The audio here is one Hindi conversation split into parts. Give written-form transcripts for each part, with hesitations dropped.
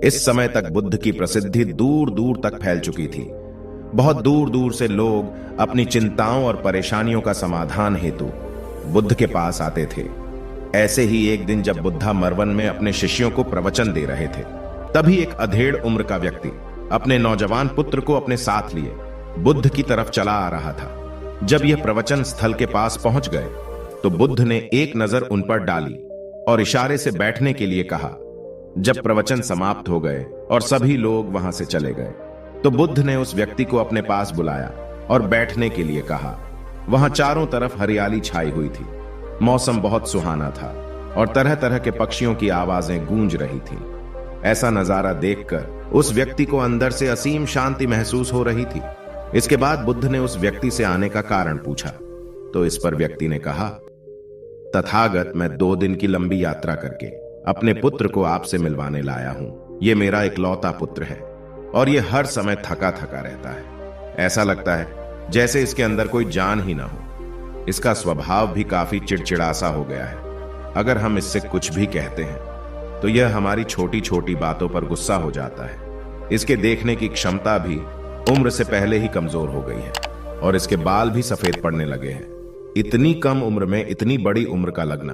इस समय तक बुद्ध की प्रसिद्धि दूर दूर तक फैल चुकी थी। बहुत दूर दूर से लोग अपनी चिंताओं और परेशानियों का समाधान हेतु बुद्ध के पास आते थे। ऐसे ही एक दिन जब बुद्धा मरवन में अपने शिष्यों को प्रवचन दे रहे थे, तभी एक अधेड़ उम्र का व्यक्ति अपने नौजवान पुत्र को अपने साथ लिए बुद्ध की तरफ चला आ रहा था। जब यह प्रवचन स्थल के पास पहुंच गए तो बुद्ध ने एक नजर उन पर डाली और इशारे से बैठने के लिए कहा। जब प्रवचन समाप्त हो गए और सभी लोग वहां से चले गए तो बुद्ध ने उस व्यक्ति को अपने पास बुलाया और बैठने के लिए कहा। वहां चारों तरफ हरियाली छाई हुई थी, मौसम बहुत सुहाना था और तरह तरह के पक्षियों की आवाजें गूंज रही थीं। ऐसा नजारा देखकर उस व्यक्ति को अंदर से असीम शांति महसूस हो रही थी। इसके बाद बुद्ध ने उस व्यक्ति से आने का कारण पूछा तो इस पर व्यक्ति ने कहा, तथागत, मैं 2 दिन की लंबी यात्रा करके अपने पुत्र को आपसे मिलवाने लाया हूं। ये मेरा इकलौता पुत्र है और ये हर समय थका थका रहता है। ऐसा लगता है जैसे इसके अंदर कोई जान ही ना हो। इसका स्वभाव भी काफी चिड़चिड़ासा हो गया है। अगर हम इससे कुछ भी कहते हैं तो यह हमारी छोटी छोटी बातों पर गुस्सा हो जाता है। इसके देखने की क्षमता भी उम्र से पहले ही कमजोर हो गई है और इसके बाल भी सफेद पड़ने लगे हैं। इतनी कम उम्र में इतनी बड़ी उम्र का लगना,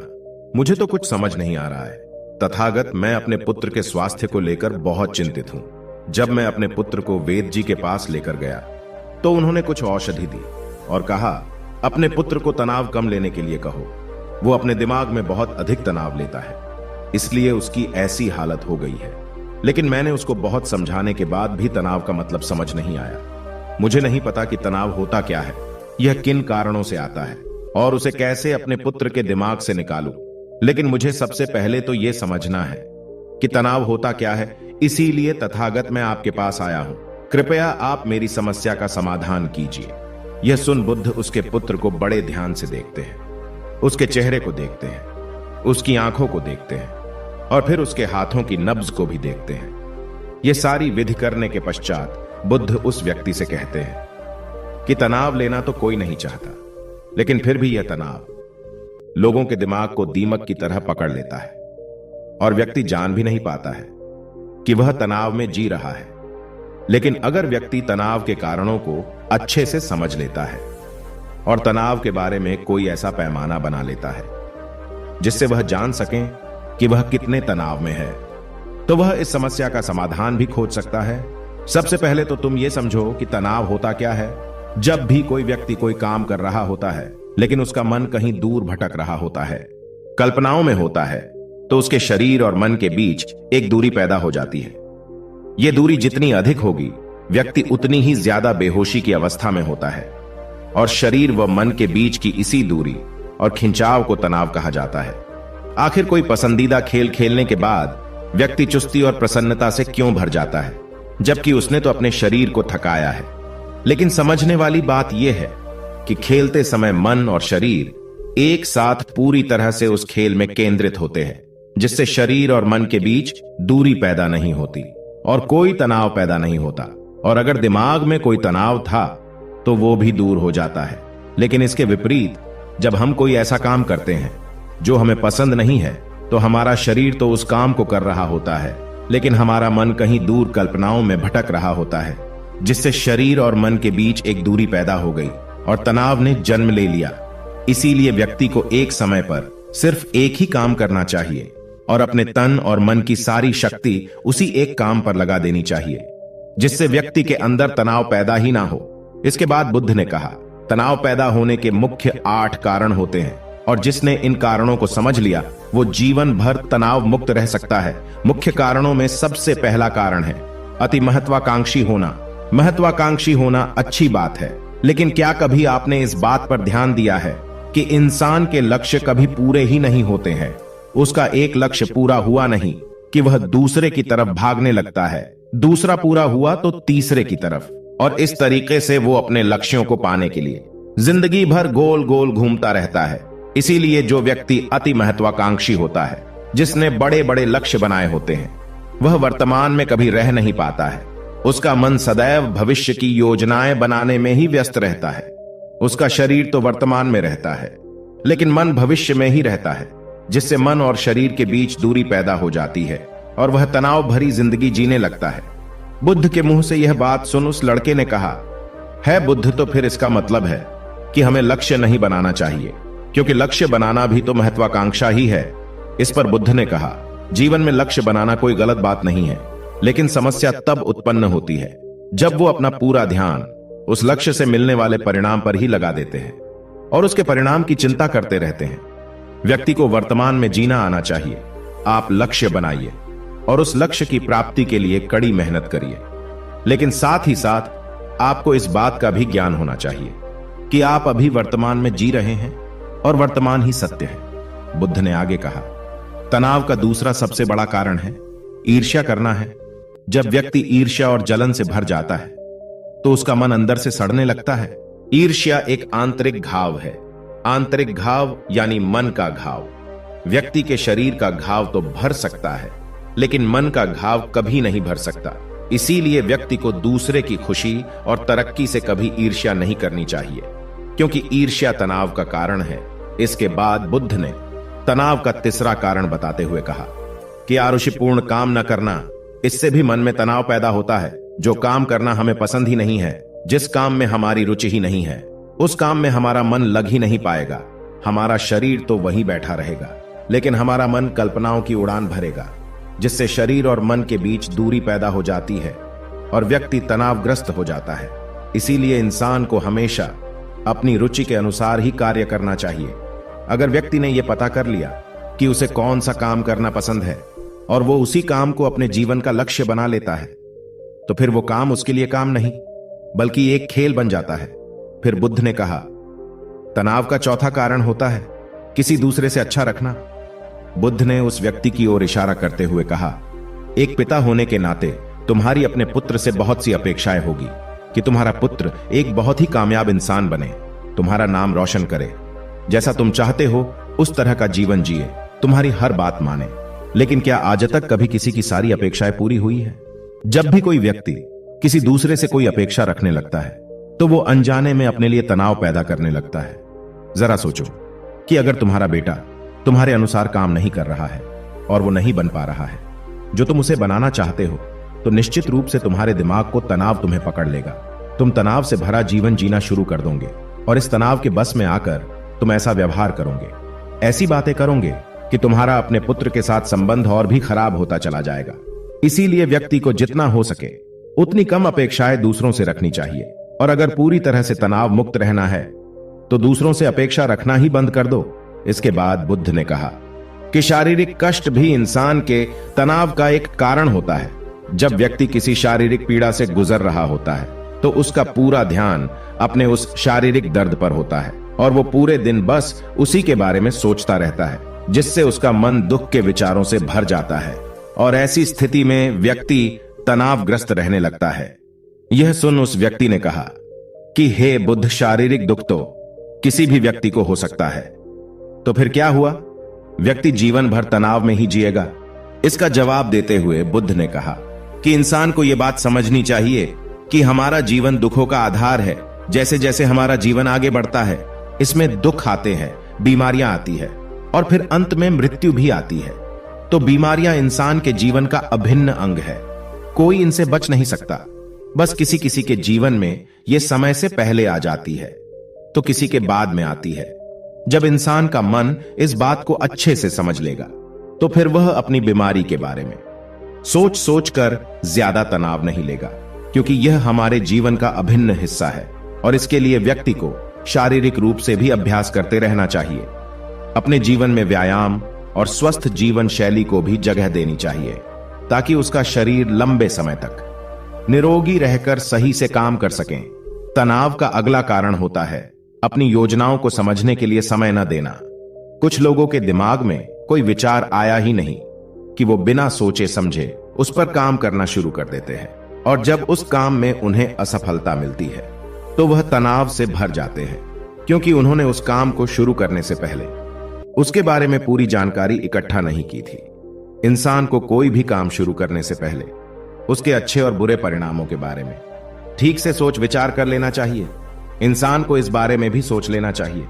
मुझे तो कुछ समझ नहीं आ रहा है। तथागत, मैं अपने पुत्र के स्वास्थ्य को लेकर बहुत चिंतित हूं। जब मैं अपने पुत्र को वेद जी के पास लेकर गया तो उन्होंने कुछ औषधि दी और कहा, अपने पुत्र को तनाव कम लेने के लिए कहो। वो अपने दिमाग में बहुत अधिक तनाव लेता है, इसलिए उसकी ऐसी हालत हो गई है। लेकिन मैंने उसको बहुत समझाने के बाद भी तनाव का मतलब समझ नहीं आया। मुझे नहीं पता कि तनाव होता क्या है, यह किन कारणों से आता है और उसे कैसे अपने पुत्र के दिमाग से निकालूं। लेकिन मुझे सबसे पहले तो यह समझना है कि तनाव होता क्या है। इसीलिए तथागत, मैं आपके पास आया हूं। कृपया आप मेरी समस्या का समाधान कीजिए। यह सुन बुद्ध उसके पुत्र को बड़े ध्यान से देखते हैं, उसके चेहरे को देखते हैं, उसकी आंखों को देखते हैं और फिर उसके हाथों की नब्ज को भी देखते हैं। यह सारी विधि करने के पश्चात बुद्ध उस व्यक्ति से कहते हैं कि तनाव लेना तो कोई नहीं चाहता, लेकिन फिर भी यह तनाव लोगों के दिमाग को दीमक की तरह पकड़ लेता है और व्यक्ति जान भी नहीं पाता है कि वह तनाव में जी रहा है। लेकिन अगर व्यक्ति तनाव के कारणों को अच्छे से समझ लेता है और तनाव के बारे में कोई ऐसा पैमाना बना लेता है जिससे वह जान सके कि वह कितने तनाव में है, तो वह इस समस्या का समाधान भी खोज सकता है। सबसे पहले तो तुम यह समझो कि तनाव होता क्या है। जब भी कोई व्यक्ति कोई काम कर रहा होता है लेकिन उसका मन कहीं दूर भटक रहा होता है, कल्पनाओं में होता है, तो उसके शरीर और मन के बीच एक दूरी पैदा हो जाती है। यह दूरी जितनी अधिक होगी, व्यक्ति उतनी ही ज्यादा बेहोशी की अवस्था में होता है और शरीर व मन के बीच की इसी दूरी और खिंचाव को तनाव कहा जाता है। आखिर कोई पसंदीदा खेल खेलने के बाद व्यक्ति चुस्ती और प्रसन्नता से क्यों भर जाता है, जबकि उसने तो अपने शरीर को थकाया है। लेकिन समझने वाली बात यह है कि खेलते समय मन और शरीर एक साथ पूरी तरह से उस खेल में केंद्रित होते हैं, जिससे शरीर और मन के बीच दूरी पैदा नहीं होती और कोई तनाव पैदा नहीं होता। और अगर दिमाग में कोई तनाव था तो वो भी दूर हो जाता है। लेकिन इसके विपरीत, जब हम कोई ऐसा काम करते हैं जो हमें पसंद नहीं है, तो हमारा शरीर तो उस काम को कर रहा होता है, लेकिन हमारा मन कहीं दूर कल्पनाओं में भटक रहा होता है, जिससे शरीर और मन के बीच एक दूरी पैदा हो गई और तनाव ने जन्म ले लिया। इसीलिए व्यक्ति को एक समय पर सिर्फ एक ही काम करना चाहिए और अपने तन और मन की सारी शक्ति उसी एक काम पर लगा देनी चाहिए, जिससे व्यक्ति के अंदर तनाव पैदा ही ना हो। इसके बाद बुद्ध ने कहा, तनाव पैदा होने के मुख्य 8 कारण होते हैं और जिसने इन कारणों को समझ लिया वो जीवन भर तनाव मुक्त रह सकता है। मुख्य कारणों में सबसे पहला कारण है अति महत्वाकांक्षी होना। महत्वाकांक्षी होना अच्छी बात है, लेकिन क्या कभी आपने इस बात पर ध्यान दिया है कि इंसान के लक्ष्य कभी पूरे ही नहीं होते हैं। उसका एक लक्ष्य पूरा हुआ नहीं कि वह दूसरे की तरफ भागने लगता है, दूसरा पूरा हुआ तो तीसरे की तरफ, और इस तरीके से वो अपने लक्ष्यों को पाने के लिए जिंदगी भर गोल गोल घूमता रहता है। इसीलिए जो व्यक्ति अति महत्वाकांक्षी होता है, जिसने बड़े बड़े लक्ष्य बनाए होते हैं, वह वर्तमान में कभी रह नहीं पाता है। उसका मन सदैव भविष्य की योजनाएं बनाने में ही व्यस्त रहता है। उसका शरीर तो वर्तमान में रहता है, लेकिन मन भविष्य में ही रहता है, जिससे मन और शरीर के बीच दूरी पैदा हो जाती है और वह तनाव भरी जिंदगी जीने लगता है। बुद्ध के मुंह से यह बात सुन उस लड़के ने कहा, है बुद्ध, तो फिर इसका मतलब है कि हमें लक्ष्य नहीं बनाना चाहिए, क्योंकि लक्ष्य बनाना भी तो महत्वाकांक्षा ही है। इस पर बुद्ध ने कहा, जीवन में लक्ष्य बनाना कोई गलत बात नहीं है, लेकिन समस्या तब उत्पन्न होती है जब वो अपना पूरा ध्यान उस लक्ष्य से मिलने वाले परिणाम पर ही लगा देते हैं और उसके परिणाम की चिंता करते रहते हैं। व्यक्ति को वर्तमान में जीना आना चाहिए। आप लक्ष्य बनाइए और उस लक्ष्य की प्राप्ति के लिए कड़ी मेहनत करिए, लेकिन साथ ही साथ आपको इस बात का भी ज्ञान होना चाहिए कि आप अभी वर्तमान में जी रहे हैं और वर्तमान ही सत्य है। बुद्ध ने आगे कहा, तनाव का दूसरा सबसे बड़ा कारण है ईर्ष्या करना है। जब व्यक्ति ईर्ष्या और जलन से भर जाता है तो उसका मन अंदर से सड़ने लगता है। ईर्ष्या एक आंतरिक घाव है। आंतरिक घाव यानी मन का घाव। व्यक्ति के शरीर का घाव तो भर सकता है, लेकिन मन का घाव कभी नहीं भर सकता। इसीलिए व्यक्ति को दूसरे की खुशी और तरक्की से कभी ईर्ष्या नहीं करनी चाहिए, क्योंकि ईर्ष्या तनाव का कारण है। इसके बाद बुद्ध ने तनाव का तीसरा कारण बताते हुए कहा कि आरुषिपूर्ण काम न करना, इससे भी मन में तनाव पैदा होता है। जो काम करना हमें पसंद ही नहीं है, जिस काम में हमारी रुचि ही नहीं है, उस काम में हमारा मन लग ही नहीं पाएगा। हमारा शरीर तो वहीं बैठा रहेगा, लेकिन हमारा मन कल्पनाओं की उड़ान भरेगा, जिससे शरीर और मन के बीच दूरी पैदा हो जाती है और व्यक्ति तनावग्रस्त हो जाता है। इसीलिए इंसान को हमेशा अपनी रुचि के अनुसार ही कार्य करना चाहिए। अगर व्यक्ति ने यह पता कर लिया कि उसे कौन सा काम करना पसंद है और वो उसी काम को अपने जीवन का लक्ष्य बना लेता है, तो फिर वो काम उसके लिए काम नहीं बल्कि एक खेल बन जाता है। फिर बुद्ध ने कहा, तनाव का चौथा कारण होता है किसी दूसरे से अच्छा रखना। बुद्ध ने उस व्यक्ति की ओर इशारा करते हुए कहा, एक पिता होने के नाते तुम्हारी अपने पुत्र से बहुत सी अपेक्षाएं होगी कि तुम्हारा पुत्र एक बहुत ही कामयाब इंसान बने, तुम्हारा नाम रोशन करे, जैसा तुम चाहते हो उस तरह का जीवन जिए, तुम्हारी हर बात माने। लेकिन क्या आज तक कभी किसी की सारी अपेक्षाएं पूरी हुई है? जब भी कोई व्यक्ति किसी दूसरे से कोई अपेक्षा रखने लगता है तो वो अनजाने में अपने लिए तनाव पैदा करने लगता है। जरा सोचो कि अगर तुम्हारा बेटा तुम्हारे अनुसार काम नहीं कर रहा है और वो नहीं बन पा रहा है जो तुम उसे बनाना चाहते हो, तो निश्चित रूप से तुम्हारे दिमाग को तनाव तुम्हें पकड़ लेगा। तुम तनाव से भरा जीवन जीना शुरू कर दोगे और इस तनाव के बस में आकर तुम ऐसा व्यवहार करोगे, ऐसी बातें करोगे कि तुम्हारा अपने पुत्र के साथ संबंध और भी खराब होता चला जाएगा। इसीलिए व्यक्ति को जितना हो सके उतनी कम अपेक्षाएं दूसरों से रखनी चाहिए, और अगर पूरी तरह से तनाव मुक्त रहना है तो दूसरों से अपेक्षा रखना ही बंद कर दो। इसके बाद बुद्ध ने कहा कि शारीरिक कष्ट भी इंसान के तनाव का एक कारण होता है। जब व्यक्ति किसी शारीरिक पीड़ा से गुजर रहा होता है तो उसका पूरा ध्यान अपने उस शारीरिक दर्द पर होता है और वो पूरे दिन बस उसी के बारे में सोचता रहता है, जिससे उसका मन दुख के विचारों से भर जाता है और ऐसी स्थिति में व्यक्ति तनावग्रस्त रहने लगता है। यह सुन उस व्यक्ति ने कहा कि हे बुद्ध, शारीरिक दुख तो किसी भी व्यक्ति को हो सकता है, तो फिर क्या हुआ? व्यक्ति जीवन भर तनाव में ही जिएगा? इसका जवाब देते हुए बुद्ध ने कहा कि इंसान को यह बात समझनी चाहिए कि हमारा जीवन दुखों का आधार है। जैसे जैसे हमारा जीवन आगे बढ़ता है, इसमें दुख आते हैं, बीमारियां आती है और फिर अंत में मृत्यु भी आती है। तो बीमारियां इंसान के जीवन का अभिन्न अंग है, कोई इनसे बच नहीं सकता। बस किसी किसी के जीवन में यह समय से पहले आ जाती है तो किसी के बाद में आती है। जब इंसान का मन इस बात को अच्छे से समझ लेगा तो फिर वह अपनी बीमारी के बारे में सोच सोच कर ज्यादा तनाव नहीं लेगा, क्योंकि यह हमारे जीवन का अभिन्न हिस्सा है और इसके लिए व्यक्ति को शारीरिक रूप से भी अभ्यास करते रहना चाहिए। अपने जीवन में व्यायाम और स्वस्थ जीवन शैली को भी जगह देनी चाहिए ताकि उसका शरीर लंबे समय तक निरोगी रहकर सही से काम कर सकें। तनाव का अगला कारण होता है अपनी योजनाओं को समझने के लिए समय न देना। कुछ लोगों के दिमाग में कोई विचार आया ही नहीं कि वो बिना सोचे समझे उस पर काम करना शुरू कर देते हैं, और जब उस काम में उन्हें असफलता मिलती है तो वह तनाव से भर जाते हैं, क्योंकि उन्होंने उस काम को शुरू करने से पहले उसके बारे में पूरी जानकारी इकट्ठा नहीं की थी। इंसान को कोई भी काम शुरू करने से पहले उसके अच्छे और बुरे परिणामों के बारे में ठीक से सोच विचार कर लेना चाहिए। इंसान को इस बारे में भी सोच लेना चाहिए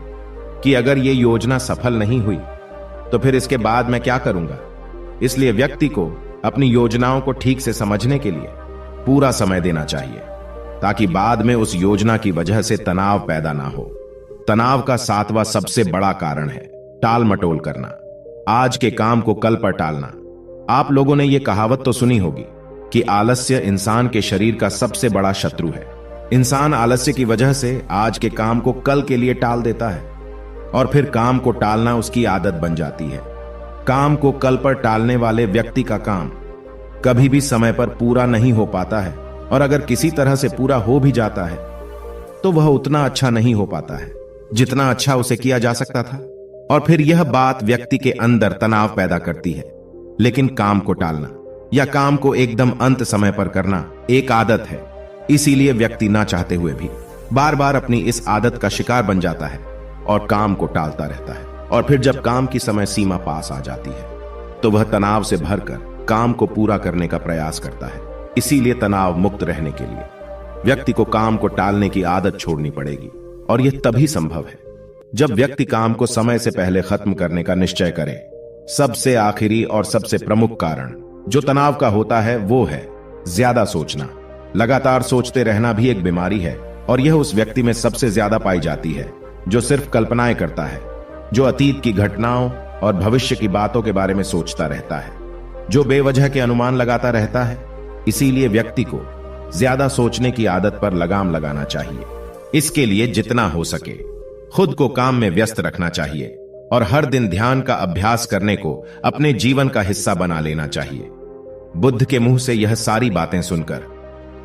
कि अगर ये योजना सफल नहीं हुई तो फिर इसके बाद मैं क्या करूंगा। इसलिए व्यक्ति को अपनी योजनाओं को ठीक से समझने के लिए पूरा समय देना चाहिए, ताकि बाद में उस योजना की वजह से तनाव पैदा ना हो। तनाव का 7वां सबसे बड़ा कारण है टाल मटोल करना, आज के काम को कल पर टालना। आप लोगों ने यह कहावत तो सुनी होगी कि आलस्य इंसान के शरीर का सबसे बड़ा शत्रु है। इंसान आलस्य की वजह से आज के काम को कल के लिए टाल देता है और फिर काम को टालना उसकी आदत बन जाती है। काम को कल पर टालने वाले व्यक्ति का काम कभी भी समय पर पूरा नहीं हो पाता है, और अगर किसी तरह से पूरा हो भी जाता है तो वह उतना अच्छा नहीं हो पाता है जितना अच्छा उसे किया जा सकता था, और फिर यह बात व्यक्ति के अंदर तनाव पैदा करती है। लेकिन काम को टालना या काम को एकदम अंत समय पर करना एक आदत है, इसीलिए व्यक्ति ना चाहते हुए भी बार बार अपनी इस आदत का शिकार बन जाता है और काम को टालता रहता है। और फिर जब काम की समय सीमा पास आ जाती है तो वह तनाव से भरकर काम को पूरा करने का प्रयास करता है। इसीलिए तनाव मुक्त रहने के लिए व्यक्ति को काम को टालने की आदत छोड़नी पड़ेगी, और यह तभी संभव है जब व्यक्ति काम को समय से पहले खत्म करने का निश्चय करे। सबसे आखिरी और सबसे प्रमुख कारण जो तनाव का होता है वो है ज्यादा सोचना। लगातार सोचते रहना भी एक बीमारी है, और यह उस व्यक्ति में सबसे ज्यादा पाई जाती है जो सिर्फ कल्पनाएं करता है, जो अतीत की घटनाओं और भविष्य की बातों के बारे में सोचता रहता है, जो बेवजह के अनुमान लगाता रहता है। इसीलिए व्यक्ति को ज्यादा सोचने की आदत पर लगाम लगाना चाहिए। इसके लिए जितना हो सके खुद को काम में व्यस्त रखना चाहिए, और हर दिन ध्यान का अभ्यास करने को अपने जीवन का हिस्सा बना लेना चाहिए। बुद्ध के मुंह से यह सारी बातें सुनकर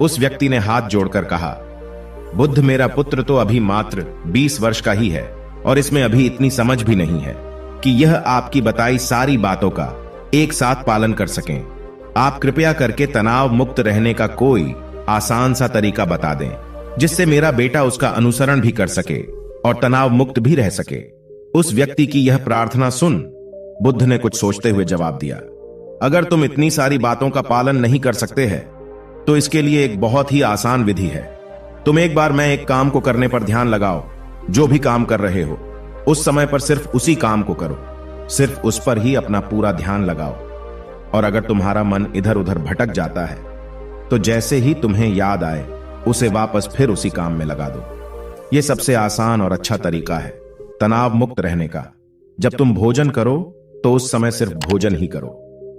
उस व्यक्ति ने हाथ जोड़कर कहा, बुद्ध, मेरा पुत्र तो अभी मात्र 20 वर्ष का ही है, और इसमें अभी इतनी समझ भी नहीं है कि यह आपकी बताई सारी बातों का एक साथ पालन कर सकें। आप कृपया करके तनाव मुक्त रहने का कोई आसान सा तरीका बता दें, जिससे मेरा बेटा उसका अनुसरण भी कर सके और तनाव मुक्त भी रह सके। उस व्यक्ति की यह प्रार्थना सुन बुद्ध ने कुछ सोचते हुए जवाब दिया, अगर तुम इतनी सारी बातों का पालन नहीं कर सकते हैं तो इसके लिए एक बहुत ही आसान विधि है। तुम एक बार मैं एक काम को करने पर ध्यान लगाओ। जो भी काम कर रहे हो उस समय पर सिर्फ उसी काम को करो, सिर्फ उस पर ही अपना पूरा ध्यान लगाओ। और अगर तुम्हारा मन इधर उधर भटक जाता है तो जैसे ही तुम्हें याद आए उसे वापस फिर उसी काम में लगा दो। यह सबसे आसान और अच्छा तरीका है तनाव मुक्त रहने का। जब तुम भोजन करो तो उस समय सिर्फ भोजन ही करो,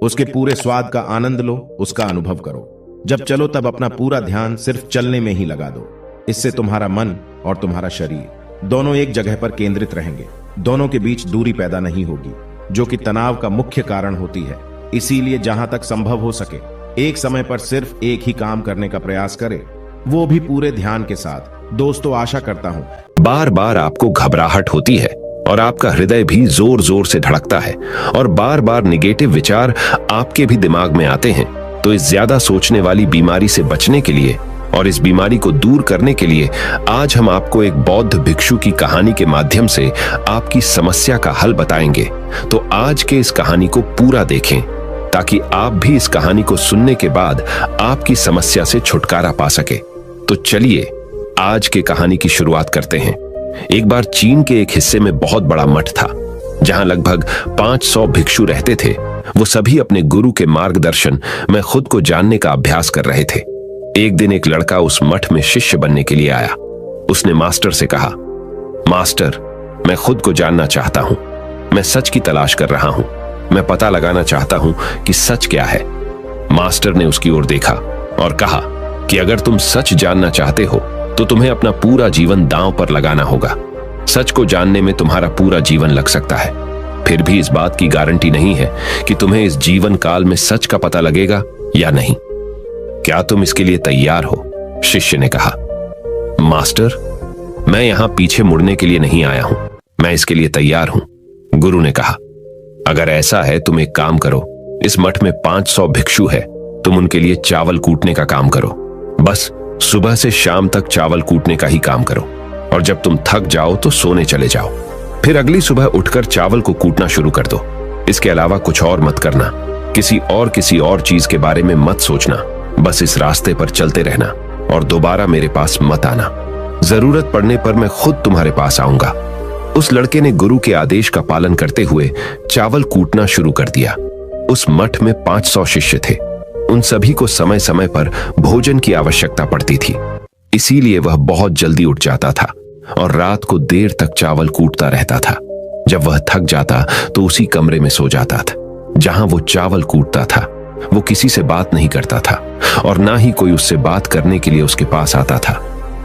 उसके पूरे स्वाद का आनंद लो, उसका अनुभव करो। जब चलो तब अपना पूरा ध्यान सिर्फ चलने में ही लगा दो। इससे तुम्हारा मन और तुम्हारा शरीर दोनों एक जगह पर केंद्रित रहेंगे, दोनों के बीच दूरी पैदा नहीं होगी, जो कि तनाव का मुख्य कारण होती है। इसीलिए जहां तक संभव हो सके एक समय पर सिर्फ एक ही काम करने का प्रयास करें, वो भी पूरे ध्यान के साथ। दोस्तों, आशा करता हूं बार बार आपको घबराहट होती है और आपका हृदय भी जोर जोर से धड़कता है और बार बार निगेटिव विचार आपके भी दिमाग में आते हैं, तो इस ज्यादा सोचने वाली बीमारी से बचने के लिए और इस बीमारी को दूर करने के लिए आज हम आपको एक बौद्ध भिक्षु की कहानी के माध्यम से आपकी समस्या का हल बताएंगे। तो आज के इस कहानी को पूरा देखें ताकि आप भी इस कहानी को सुनने के बाद आपकी समस्या से छुटकारा पा सके। तो चलिए आज के कहानी की शुरुआत करते हैं। एक बार चीन के एक हिस्से में बहुत बड़ा मठ था जहां लगभग 500 भिक्षु रहते थे। वो सभी अपने गुरु के मार्गदर्शन में खुद को जानने का अभ्यास कर रहे थे। एक दिन एक लड़का उस मठ में शिष्य बनने के लिए आया। उसने मास्टर से कहा, मास्टर, मैं खुद को जानना चाहता हूं, मैं सच की तलाश कर रहा हूं, मैं पता लगाना चाहता हूं कि सच क्या है। मास्टर ने उसकी ओर देखा और कहा कि अगर तुम सच जानना चाहते हो तो तुम्हें अपना पूरा जीवन दांव पर लगाना होगा। सच को जानने में तुम्हारा पूरा जीवन लग सकता है, फिर भी इस बात की गारंटी नहीं है कि तुम्हें इस जीवन काल में सच का पता लगेगा या नहीं। क्या तुम इसके लिए तैयार हो? शिष्य ने कहा। मास्टर, मैं यहां पीछे मुड़ने के लिए नहीं आया हूं, मैं इसके लिए तैयार हूं। गुरु ने कहा, अगर ऐसा है तुम एक काम करो, इस मठ में 500 भिक्षु है, तुम उनके लिए चावल कूटने का काम करो। बस सुबह से शाम तक चावल कूटने का ही काम करो, और जब तुम थक जाओ तो सोने चले जाओ। फिर अगली सुबह उठकर चावल को कूटना शुरू कर दो। इसके अलावा कुछ और मत करना, किसी और चीज के बारे में मत सोचना। बस इस रास्ते पर चलते रहना और दोबारा मेरे पास मत आना। जरूरत पड़ने पर मैं खुद तुम्हारे पास आऊंगा। उस लड़के ने गुरु के आदेश का पालन करते हुए चावल कूटना शुरू कर दिया। उस मठ में 500 शिष्य थे। उन सभी को समय समय पर भोजन की आवश्यकता पड़ती थी, इसीलिए वह बहुत जल्दी उठ जाता था और रात को देर तक चावल कूटता रहता था। जब वह थक जाता तो उसी कमरे में सो जाता था जहां वो चावल कूटता था। वो किसी से बात नहीं करता था और ना ही कोई उससे बात करने के लिए उसके पास आता था।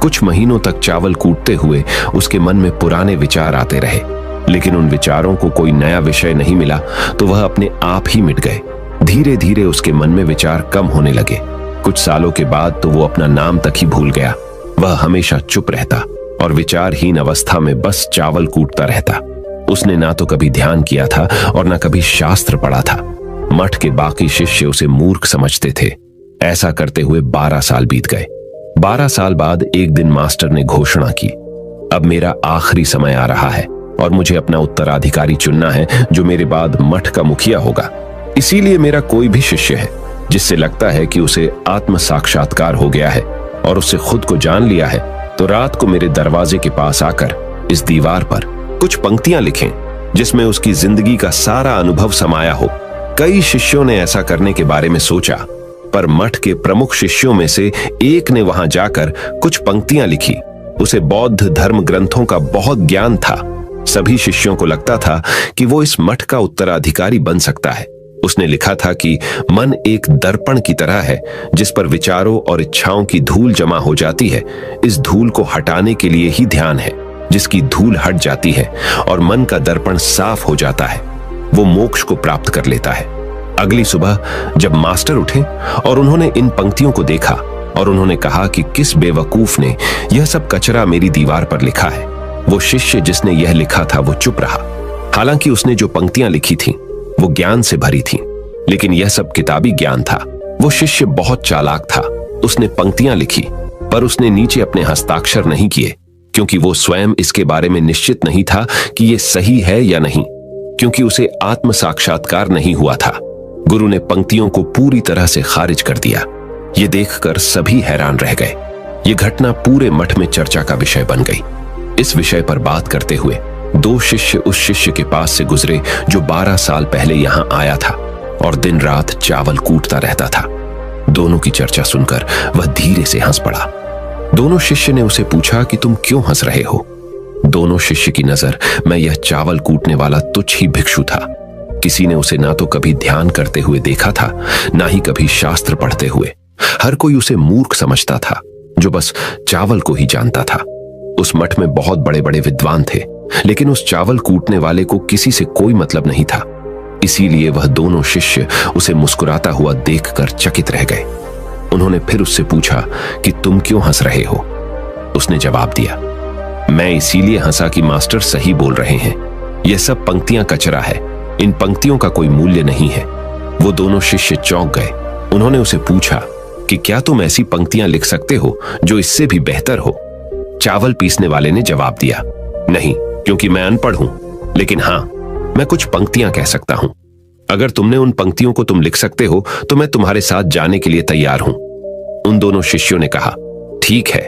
कुछ महीनों तक चावल कूटते हुए उसके मन में पुराने विचार आते रहे, लेकिन उन विचारों को कोई नया विषय नहीं मिला तो वह अपने आप ही मिट गए। धीरे धीरे उसके मन में विचार कम होने लगे। कुछ सालों के बाद तो वो अपना नाम तक ही भूल गया। वह हमेशा चुप रहता और विचारहीन अवस्था में बस चावल कूटता रहता। उसने ना तो कभी ध्यान किया था और ना कभी शास्त्र पढ़ा था। मठ के बाकी शिष्य उसे मूर्ख समझते थे। ऐसा करते हुए 12 साल बीत गए। 12 साल बाद एक दिन मास्टर ने घोषणा की, अब मेरा आखिरी समय आ रहा है और मुझे अपना उत्तराधिकारी चुनना है जो मेरे बाद मठ का मुखिया होगा। इसीलिए मेरा कोई भी शिष्य है जिससे लगता है कि उसे आत्म साक्षात्कार हो गया है और उससे खुद को जान लिया है, तो रात को मेरे दरवाजे के पास आकर इस दीवार पर कुछ पंक्तियां लिखें जिसमें उसकी जिंदगी का सारा अनुभव समाया हो। कई शिष्यों ने ऐसा करने के बारे में सोचा, पर मठ के प्रमुख शिष्यों में से एक ने वहां जाकर कुछ पंक्तियां लिखी। उसे बौद्ध धर्म ग्रंथों का बहुत ज्ञान था। सभी शिष्यों को लगता था कि वो इस मठ का उत्तराधिकारी बन सकता है। उसने लिखा था कि मन एक दर्पण की तरह है जिस पर विचारों और इच्छाओं की धूल जमा हो जाती है। इस धूल को हटाने के लिए ही ध्यान है। जिसकी धूल हट जाती है और मन का दर्पण साफ हो जाता है, वो मोक्ष को प्राप्त कर लेता है। अगली सुबह जब मास्टर उठे और उन्होंने इन पंक्तियों को देखा और उन्होंने कहा कि किस बेवकूफ ने यह सब कचरा मेरी दीवार पर लिखा है, वो शिष्य जिसने यह लिखा था वो चुप रहा। हालांकि उसने जो पंक्तियां लिखी थीं वो ज्ञान से भरी थीं, लेकिन यह सब किताबी ज्ञान था। वो शिष्य बहुत चालाक था। उसने पंक्तियां लिखी पर उसने नीचे अपने हस्ताक्षर नहीं किए, क्योंकि वो स्वयं इसके बारे में निश्चित नहीं था कि यह सही है या नहीं, क्योंकि उसे आत्म साक्षात्कार नहीं हुआ था। गुरु ने पंक्तियों को पूरी तरह से खारिज कर दिया। ये देखकर सभी हैरान रह गए। ये घटना पूरे मठ में चर्चा का विषय बन गई। इस विषय पर बात करते हुए 2 शिष्य उस शिष्य के पास से गुजरे जो 12 साल पहले यहां आया था और दिन रात चावल कूटता रहता था। दोनों की चर्चा सुनकर वह धीरे से हंस पड़ा। दोनों शिष्य ने उसे पूछा कि तुम क्यों हंस रहे हो? दोनों शिष्य की नजर में यह चावल कूटने वाला तुच्छ ही भिक्षु था। किसी ने उसे ना तो कभी ध्यान करते हुए देखा था, ना ही कभी शास्त्र पढ़ते हुए। हर कोई उसे मूर्ख समझता था जो बस चावल को ही जानता था। उस मठ में बहुत बड़े बड़े विद्वान थे, लेकिन उस चावल कूटने वाले को किसी से कोई मतलब नहीं था। इसीलिए वह दोनों शिष्य उसे मुस्कुराता हुआ देखकर चकित रह गए। उन्होंने फिर उससे पूछा कि तुम क्यों हंस रहे हो? उसने जवाब दिया, मैं इसीलिए हंसा कि मास्टर सही बोल रहे हैं। यह सब पंक्तियां कचरा है, इन पंक्तियों का कोई मूल्य नहीं है। वो दोनों शिष्य चौंक गए। उन्होंने उसे पूछा कि क्या तुम ऐसी पंक्तियां लिख सकते हो जो इससे भी बेहतर हो? चावल पीसने वाले ने जवाब दिया, नहीं, क्योंकि मैं अनपढ़ हूं, लेकिन हां, मैं कुछ पंक्तियां कह सकता हूं। अगर तुमने उन पंक्तियों को तुम लिख सकते हो तो मैं तुम्हारे साथ जाने के लिए तैयार हूं। उन दोनों शिष्यों ने कहा, ठीक है।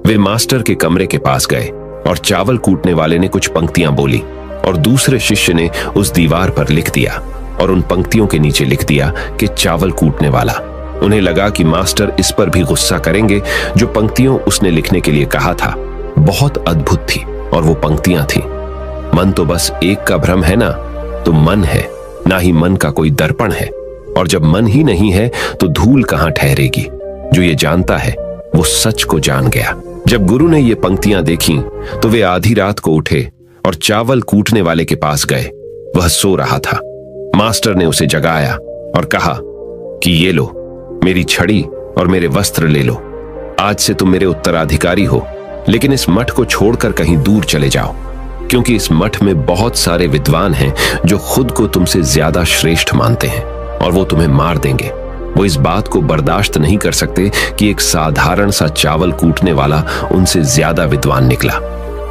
वे मास्टर के कमरे के पास गए और चावल कूटने वाले ने कुछ पंक्तियां बोली और दूसरे शिष्य ने उस दीवार पर लिख दिया और उन पंक्तियों के नीचे लिख दिया कि चावल कूटने वाला। उन्हें लगा कि मास्टर इस पर भी गुस्सा करेंगे। जो पंक्तियों उसने लिखने के लिए कहा था बहुत अद्भुत थी और वो पंक्तियां थीं, मन तो बस एक का भ्रम है ना, तो मन है, ना ही मन का कोई दर्पण है। और जब मन ही नहीं है तो धूल कहां ठहरेगी? जो ये जानता है वो सच को जान गया। जब गुरु ने ये पंक्तियां देखी तो वे आधी रात को उठे और चावल कूटने वाले के पास गए। वह सो रहा था। मास्टर ने उसे जगाया और कहा कि ये लो, मेरी छड़ी और मेरे वस्त्र ले लो। आज से तुम मेरे उत्तराधिकारी हो, लेकिन इस मठ को छोड़कर कहीं दूर चले जाओ, क्योंकि इस मठ में बहुत सारे विद्वान हैं जो खुद को तुमसे ज्यादा श्रेष्ठ मानते हैं और वो तुम्हें मार देंगे। वो इस बात को बर्दाश्त नहीं कर सकते कि एक साधारण सा चावल कूटने वाला उनसे ज्यादा विद्वान निकला।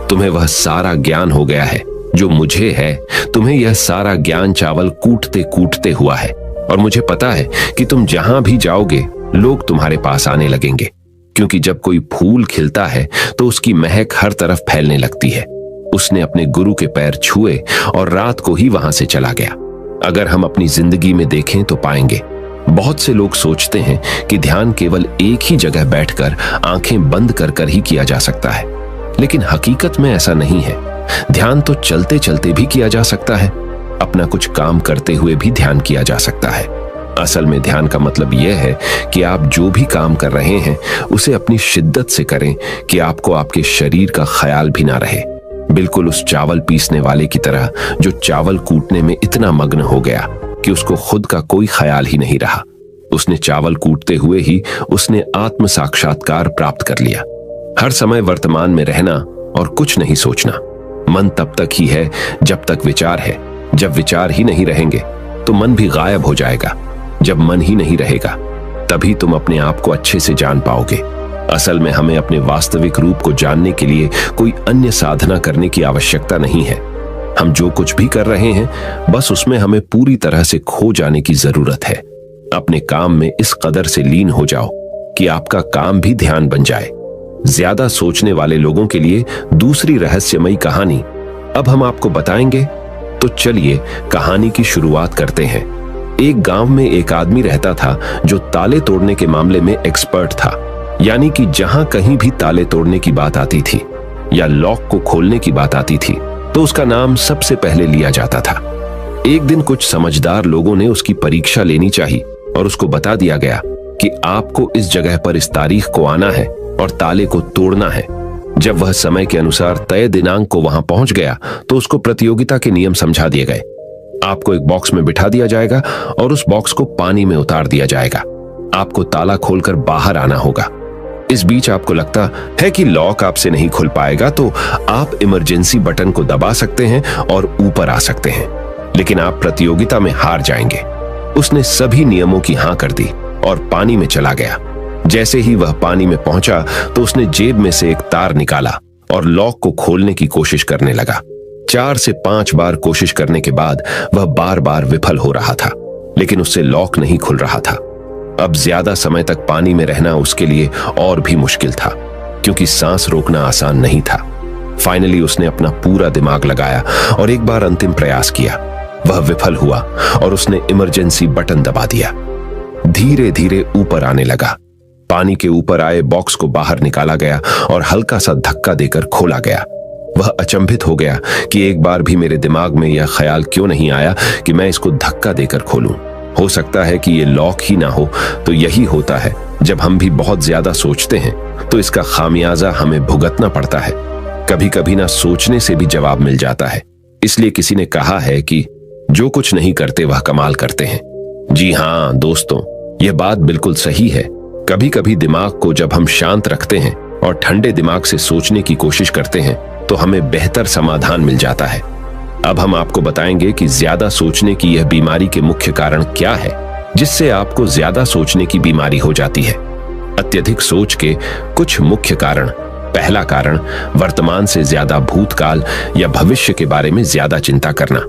तुम्हें वह सारा ज्ञान हो गया है जो मुझे है। तुम्हें यह सारा ज्ञान चावल कूटते कूटते हुआ है और मुझे पता है कि तुम जहां भी जाओगे लोग तुम्हारे पास आने लगेंगे, क्योंकि जब कोई फूल खिलता है तो उसकी महक हर तरफ फैलने लगती है। उसने अपने गुरु के पैर छुए और रात को ही वहां से चला गया। अगर हम अपनी जिंदगी में देखें तो पाएंगे बहुत से लोग सोचते हैं कि ध्यान केवल एक ही जगह बैठकर आंखें बंद कर कर ही किया जा सकता है, लेकिन हकीकत में ऐसा नहीं है। ध्यान तो चलते चलते भी किया जा सकता है, अपना कुछ काम करते हुए भी ध्यान किया जा सकता है। असल में ध्यान का मतलब यह है कि आप जो भी काम कर रहे हैं उसे अपनी शिद्दत से करें कि आपको आपके शरीर का ख्याल भी ना रहे। बिल्कुल उस चावल पीसने वाले की तरह जो चावल कूटने में इतना मग्न हो गया कि उसको खुद का कोई ख्याल ही नहीं रहा। उसने चावल कूटते हुए ही उसने आत्म साक्षात्कार प्राप्त कर लिया। हर समय वर्तमान में रहना और कुछ नहीं सोचना। मन तब तक ही है जब तक विचार है। जब विचार ही नहीं रहेंगे तो मन भी गायब हो जाएगा। जब मन ही नहीं रहेगा तभी तुम अपने आप को अच्छे से जान पाओगे। असल में हमें अपने वास्तविक रूप को जानने के लिए कोई अन्य साधना करने की आवश्यकता नहीं है। हम जो कुछ भी कर रहे हैं बस उसमें हमें पूरी तरह से खो जाने की जरूरत है। अपने काम में इस कदर से लीन हो जाओ कि आपका काम भी ध्यान बन जाए। ज्यादा सोचने वाले लोगों के लिए दूसरी रहस्यमयी कहानी अब हम आपको बताएंगे, तो चलिए कहानी की शुरुआत करते हैं। एक गांव में एक आदमी रहता था जो ताले तोड़ने के मामले में एक्सपर्ट था, यानी कि जहां कहीं भी ताले तोड़ने की बात आती थी या लॉक को खोलने की बात आती थी तो उसका नाम सबसे पहले लिया जाता था। एक दिन कुछ समझदार लोगों ने उसकी परीक्षा लेनी चाहिए और उसको बता दिया गया कि आपको इस जगह पर इस तारीख को आना है और ताले को तोड़ना है। जब वह समय के अनुसार तय दिनांक को वहां पहुंच गया तो उसको प्रतियोगिता के नियम समझा दिए गए। आपको एक बॉक्स में बिठा दिया जाएगा और उस बॉक्स को पानी में उतार दिया जाएगा। आपको ताला खोलकर बाहर आना होगा। इस बीच आपको लगता है कि लॉक आपसे नहीं खुल पाएगा तो आप इमरजेंसी बटन को दबा सकते हैं और ऊपर आ सकते हैं, लेकिन आप प्रतियोगिता में हार जाएंगे। उसने सभी नियमों की हां कर दी और पानी में चला गया। जैसे ही वह पानी में पहुंचा तो उसने जेब में से एक तार निकाला और लॉक को खोलने की कोशिश करने लगा। 4 से 5 बार कोशिश करने के बाद वह बार बार विफल हो रहा था, लेकिन उससे लॉक नहीं खुल रहा था। अब ज्यादा समय तक पानी में रहना उसके लिए और भी मुश्किल था, क्योंकि सांस रोकना आसान नहीं था। फाइनली उसने अपना पूरा दिमाग लगाया और एक बार अंतिम प्रयास किया। वह विफल हुआ और उसने इमरजेंसी बटन दबा दिया। धीरे धीरे ऊपर आने लगा। पानी के ऊपर आए बॉक्स को बाहर निकाला गया और हल्का सा धक्का देकर खोला गया। वह अचंभित हो गया कि एक बार भी मेरे दिमाग में यह ख्याल क्यों नहीं आया कि मैं इसको धक्का देकर खोलूं। हो सकता है कि ये लॉक ही ना हो। तो यही होता है, जब हम भी बहुत ज्यादा सोचते हैं तो इसका खामियाजा हमें भुगतना पड़ता है। कभी कभी ना सोचने से भी जवाब मिल जाता है। इसलिए किसी ने कहा है कि जो कुछ नहीं करते वह कमाल करते हैं। जी हाँ दोस्तों, यह बात बिल्कुल सही है। कभी कभी दिमाग को जब हम शांत रखते हैं और ठंडे दिमाग से सोचने की कोशिश करते हैं तो हमें बेहतर समाधान मिल जाता है। अब हम आपको बताएंगे कि ज्यादा सोचने की यह बीमारी के मुख्य कारण क्या है, जिससे आपको ज्यादा सोचने की बीमारी हो जाती है। अत्यधिक सोच के कुछ मुख्य कारण। पहला कारण, वर्तमान से ज्यादा भूतकाल या भविष्य के बारे में ज्यादा चिंता करना।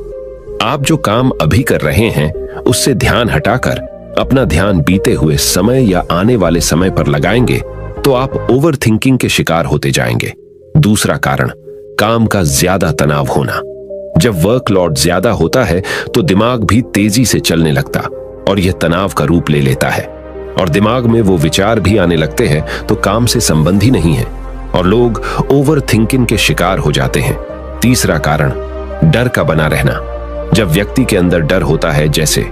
आप जो काम अभी कर रहे हैं उससे ध्यान हटाकर अपना ध्यान बीते हुए समय या आने वाले समय पर लगाएंगे तो आप ओवर थिंकिंग के शिकार होते जाएंगे। दूसरा कारण, काम का ज्यादा तनाव होना। जब वर्कलोड ज्यादा होता है तो दिमाग भी तेजी से चलने लगता और यह तनाव का रूप ले लेता है और दिमाग में वो विचार भी आने लगते हैं तो काम से संबंध ही नहीं है और लोग ओवर थिंकिंग के शिकार हो जाते हैं। तीसरा कारण, डर का बना रहना। जब व्यक्ति के अंदर डर होता है, जैसे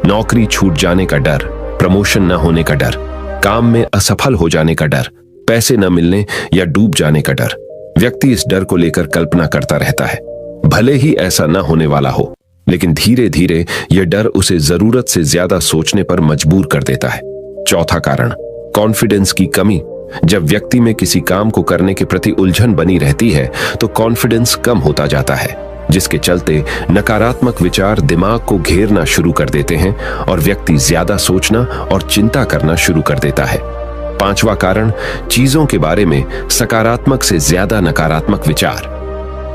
नौकरी छूट जाने का डर, प्रमोशन न होने का डर, काम में असफल हो जाने का डर, पैसे न मिलने या डूब जाने का डर, व्यक्ति इस डर को लेकर कल्पना करता रहता है। भले ही ऐसा न होने वाला हो, लेकिन धीरे धीरे यह डर उसे जरूरत से ज्यादा सोचने पर मजबूर कर देता है। चौथा कारण, कॉन्फिडेंस की कमी। जब व्यक्ति में किसी काम को करने के प्रति उलझन बनी रहती है तो कॉन्फिडेंस कम होता जाता है, जिसके चलते नकारात्मक विचार दिमाग को घेरना शुरू कर देते हैं और व्यक्ति ज्यादा सोचना और चिंता करना शुरू कर देता है। पांचवा कारण, चीजों के बारे में सकारात्मक से ज्यादा नकारात्मक विचार।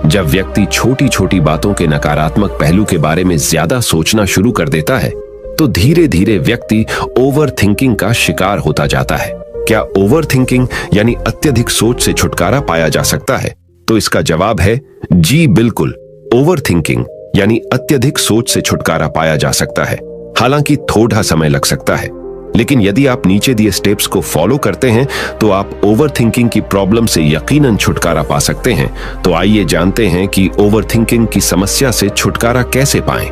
जब व्यक्ति छोटी छोटी बातों के नकारात्मक पहलू के बारे में ज्यादा सोचना शुरू कर देता है तो धीरे धीरे व्यक्ति ओवर थिंकिंग का शिकार होता जाता है। क्या ओवर थिंकिंग यानी अत्यधिक सोच से छुटकारा पाया जा सकता है? तो इसका जवाब है जी बिल्कुल। ओवर थिंकिंग यानी अत्यधिक सोच से छुटकारा पाया जा सकता है। हालांकि थोड़ा समय लग सकता है, लेकिन यदि आप नीचे दिए स्टेप्स को फॉलो करते हैं तो आप ओवरथिंकिंग की प्रॉब्लम से यकीनन छुटकारा पा सकते हैं। तो आइए जानते हैं कि ओवरथिंकिंग की समस्या से छुटकारा कैसे पाएं।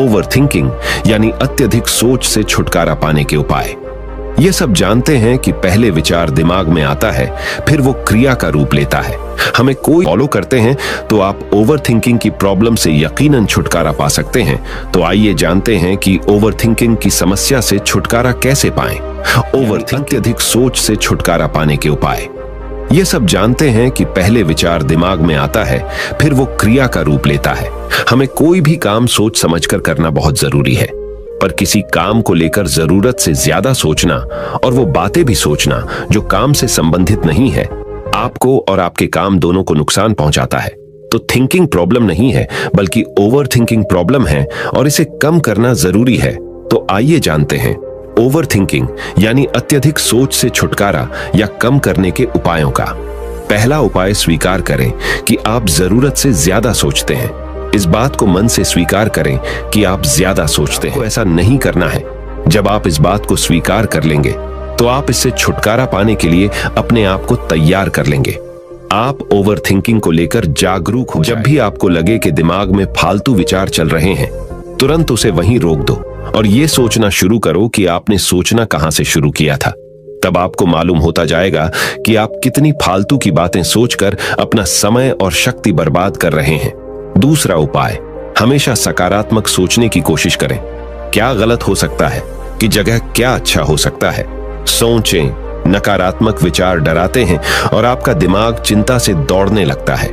ओवरथिंकिंग यानी अत्यधिक सोच से छुटकारा पाने के उपाय। ये सब जानते हैं कि पहले विचार दिमाग में आता है, फिर वो क्रिया का रूप लेता है। हमें कोई फॉलो करते हैं तो आप ओवरथिंकिंग की प्रॉब्लम से यकीनन छुटकारा पा सकते हैं। तो आइए जानते हैं कि ओवरथिंकिंग की समस्या से छुटकारा कैसे पाएं। ओवरथिंकिंग अत्यधिक सोच से छुटकारा पाने के उपाय। ये सब जानते हैं कि पहले विचार दिमाग में आता है, फिर वो क्रिया का रूप लेता है। हमें कोई भी काम सोच समझकर करना बहुत जरूरी है, पर किसी काम को लेकर जरूरत से ज्यादा सोचना और वो बातें भी सोचना जो काम से संबंधित नहीं है, आपको और आपके काम दोनों को नुकसान पहुंचाता है। तो थिंकिंग प्रॉब्लम नहीं है, बल्कि ओवर थिंकिंग प्रॉब्लम है और इसे कम करना जरूरी है। तो आइए जानते हैं ओवर थिंकिंग यानी अत्यधिक सोच से छुटकारा या कम करने के उपायों का। पहला उपाय, स्वीकार करें कि आप जरूरत से ज्यादा सोचते हैं। इस बात को मन से स्वीकार करें कि आप ज्यादा सोचते हैं। ऐसा नहीं करना है। जब आप इस बात को स्वीकार कर लेंगे तो आप इससे छुटकारा पाने के लिए अपने आप को तैयार कर लेंगे। आप ओवर थिंकिंग को लेकर जागरूक हो। जब भी आपको लगे कि दिमाग में फालतू विचार चल रहे हैं, तुरंत उसे वहीं रोक दो और ये सोचना शुरू करो कि आपने सोचना कहां से शुरू किया था। तब आपको मालूम होता जाएगा कि आप कितनी फालतू की बातें सोचकर अपना समय और शक्ति बर्बाद कर रहे हैं। दूसरा उपाय, हमेशा सकारात्मक सोचने की कोशिश करें। क्या गलत हो सकता है कि जगह क्या अच्छा हो सकता है। सोचें। नकारात्मक विचार डराते हैं और आपका दिमाग चिंता से दौड़ने लगता है।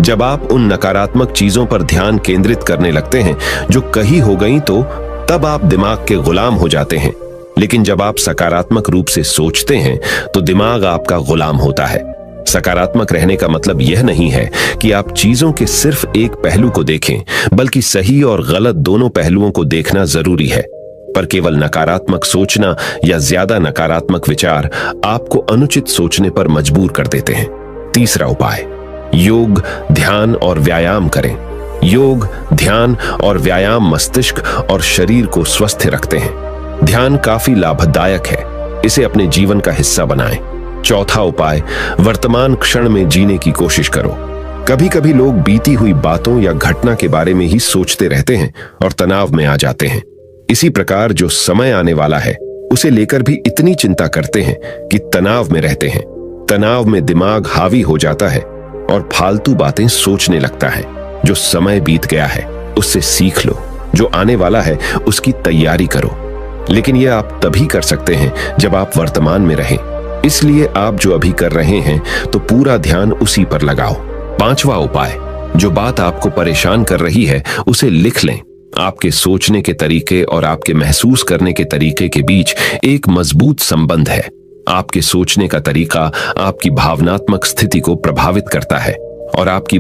जब आप उन नकारात्मक चीजों पर ध्यान केंद्रित करने लगते हैं जो कहीं हो गई, तो तब आप दिमाग के गुलाम हो जाते हैं। लेकिन जब आप सकारात्मक रूप से सोचते हैं तो दिमाग आपका गुलाम होता है। सकारात्मक रहने का मतलब यह नहीं है कि आप चीजों के सिर्फ एक पहलू को देखें, बल्कि सही और गलत दोनों पहलुओं को देखना जरूरी है। पर केवल नकारात्मक सोचना या ज्यादा नकारात्मक विचार आपको अनुचित सोचने पर मजबूर कर देते हैं। तीसरा उपाय, योग, ध्यान और व्यायाम करें। योग, ध्यान और व्यायाम मस्तिष्क और शरीर को स्वस्थ रखते हैं। ध्यान काफी लाभदायक है, इसे अपने जीवन का हिस्सा बनाएं। चौथा उपाय, वर्तमान क्षण में जीने की कोशिश करो। कभी कभी लोग बीती हुई बातों या घटना के बारे में ही सोचते रहते हैं और तनाव में आ जाते हैं। इसी प्रकार जो समय आने वाला है उसे लेकर भी इतनी चिंता करते हैं कि तनाव में रहते हैं। तनाव में दिमाग हावी हो जाता है और फालतू बातें सोचने लगता है। जो समय बीत गया है उससे सीख लो, जो आने वाला है उसकी तैयारी करो। लेकिन यह आप तभी कर सकते हैं जब आप वर्तमान में रहें। इसलिए आप जो अभी कर रहे हैं तो पूरा ध्यान उसी पर लगाओ। पांचवा उपाय, जो बात आपको परेशान कर रही है उसे लिख लें। आपके सोचने के तरीके और आपके महसूस करने के तरीके के बीच एक मजबूत संबंध है। आपके सोचने का तरीका आपकी भावनात्मक स्थिति को प्रभावित करता है और आपकी